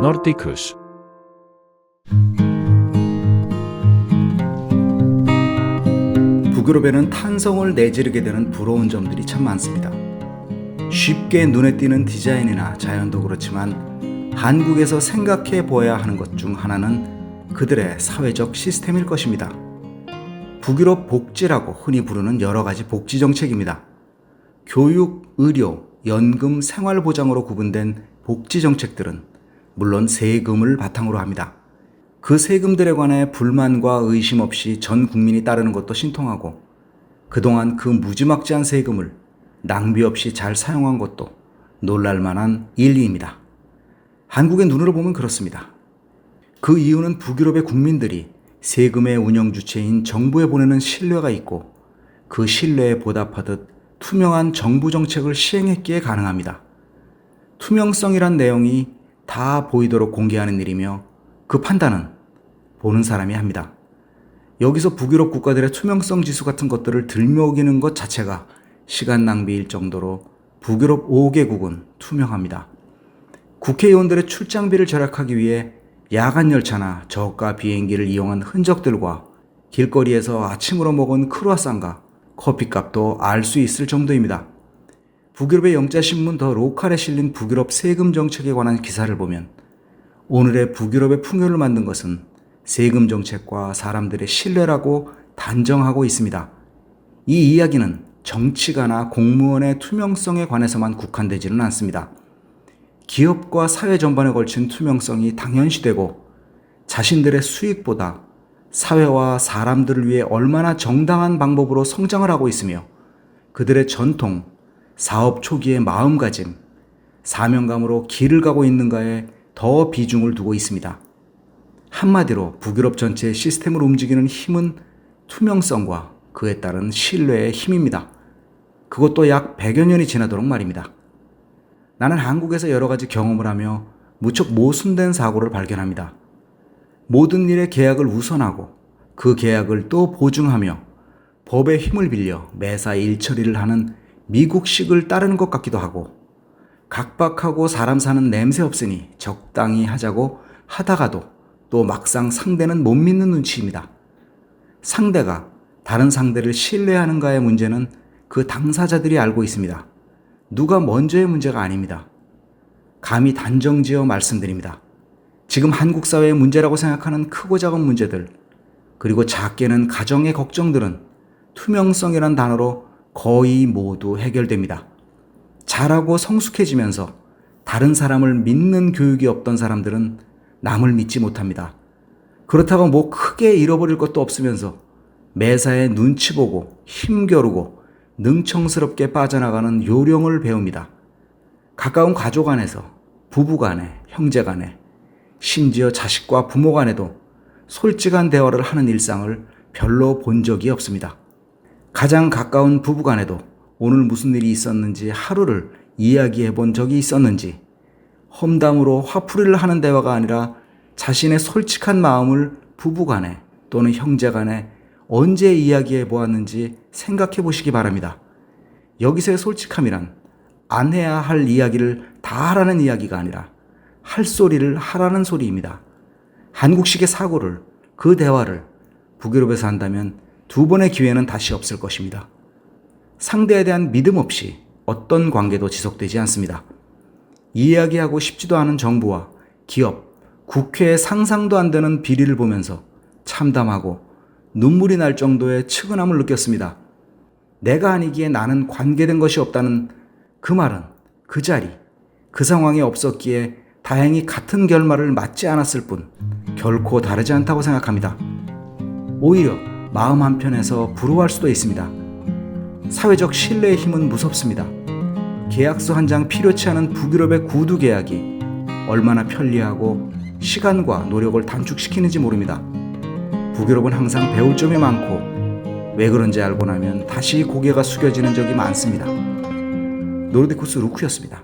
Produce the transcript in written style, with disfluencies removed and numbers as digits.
Nordicus. 북유럽에는 탄성을 내지르게 되는 부러운 점들이 참 많습니다. 쉽게 눈에 띄는 디자인이나 자연도 그렇지만 한국에서 생각해 보아야 하는 것 중 하나는 그들의 사회적 시스템일 것입니다. 북유럽 복지라고 흔히 부르는 여러 가지 복지 정책입니다. 교육, 의료, 연금, 생활보장으로 구분된 복지 정책들은 물론 세금을 바탕으로 합니다. 그 세금들에 관해 불만과 의심 없이 전 국민이 따르는 것도 신통하고 그동안 그 무지막지한 세금을 낭비 없이 잘 사용한 것도 놀랄만한 일리입니다. 한국의 눈으로 보면 그렇습니다. 그 이유는 북유럽의 국민들이 세금의 운영 주체인 정부에 보내는 신뢰가 있고 그 신뢰에 보답하듯 투명한 정부 정책을 시행했기에 가능합니다. 투명성이란 내용이 다 보이도록 공개하는 일이며 그 판단은 보는 사람이 합니다. 여기서 북유럽 국가들의 투명성 지수 같은 것들을 들먹이는 것 자체가 시간 낭비일 정도로 북유럽 5개국은 투명합니다. 국회의원들의 출장비를 절약하기 위해 야간 열차나 저가 비행기를 이용한 흔적들과 길거리에서 아침으로 먹은 크루아상과 커피값도 알 수 있을 정도입니다. 북유럽의 영자신문 더 로컬에 실린 북유럽 세금 정책에 관한 기사를 보면 오늘의 북유럽의 풍요를 만든 것은 세금 정책과 사람들의 신뢰라고 단정하고 있습니다. 이 이야기는 정치가나 공무원의 투명성에 관해서만 국한되지는 않습니다. 기업과 사회 전반에 걸친 투명성이 당연시되고 자신들의 수익보다 사회와 사람들을 위해 얼마나 정당한 방법으로 성장을 하고 있으며 그들의 전통, 사업 초기의 마음가짐, 사명감으로 길을 가고 있는가에 더 비중을 두고 있습니다. 한마디로 북유럽 전체의 시스템을 움직이는 힘은 투명성과 그에 따른 신뢰의 힘입니다. 그것도 약 100여 년이 지나도록 말입니다. 나는 한국에서 여러 가지 경험을 하며 무척 모순된 사고를 발견합니다. 모든 일에 계약을 우선하고 그 계약을 또 보증하며 법의 힘을 빌려 매사 일처리를 하는 미국식을 따르는 것 같기도 하고 각박하고 사람 사는 냄새 없으니 적당히 하자고 하다가도 또 막상 상대는 못 믿는 눈치입니다. 상대가 다른 상대를 신뢰하는가의 문제는 그 당사자들이 알고 있습니다. 누가 먼저의 문제가 아닙니다. 감히 단정지어 말씀드립니다. 지금 한국 사회의 문제라고 생각하는 크고 작은 문제들, 그리고 작게는 가정의 걱정들은 투명성이란 단어로 거의 모두 해결됩니다. 잘하고 성숙해지면서 다른 사람을 믿는 교육이 없던 사람들은 남을 믿지 못합니다. 그렇다고 뭐 크게 잃어버릴 것도 없으면서 매사에 눈치 보고 힘겨루고 능청스럽게 빠져나가는 요령을 배웁니다. 가까운 가족 안에서, 부부 간에, 형제 간에, 심지어 자식과 부모 간에도 솔직한 대화를 하는 일상을 별로 본 적이 없습니다. 가장 가까운 부부 간에도 오늘 무슨 일이 있었는지 하루를 이야기해 본 적이 있었는지 험담으로 화풀이를 하는 대화가 아니라 자신의 솔직한 마음을 부부 간에 또는 형제 간에 언제 이야기해 보았는지 생각해 보시기 바랍니다. 여기서의 솔직함이란 안 해야 할 이야기를 다 하라는 이야기가 아니라 할 소리를 하라는 소리입니다. 한국식의 사고를, 그 대화를 북유럽에서 한다면 두 번의 기회는 다시 없을 것입니다. 상대에 대한 믿음 없이 어떤 관계도 지속되지 않습니다. 이야기하고 싶지도 않은 정부와 기업, 국회의 상상도 안 되는 비리를 보면서 참담하고 눈물이 날 정도의 측은함을 느꼈습니다. 내가 아니기에 나는 관계된 것이 없다는 그 말은 그 자리, 그 상황에 없었기에 다행히 같은 결말을 맞지 않았을 뿐 결코 다르지 않다고 생각합니다. 오히려 마음 한편에서 부러워할 수도 있습니다. 사회적 신뢰의 힘은 무섭습니다. 계약서 한 장 필요치 않은 북유럽의 구두 계약이 얼마나 편리하고 시간과 노력을 단축시키는지 모릅니다. 북유럽은 항상 배울 점이 많고 왜 그런지 알고 나면 다시 고개가 숙여지는 적이 많습니다. 노르디쿠스 루크였습니다.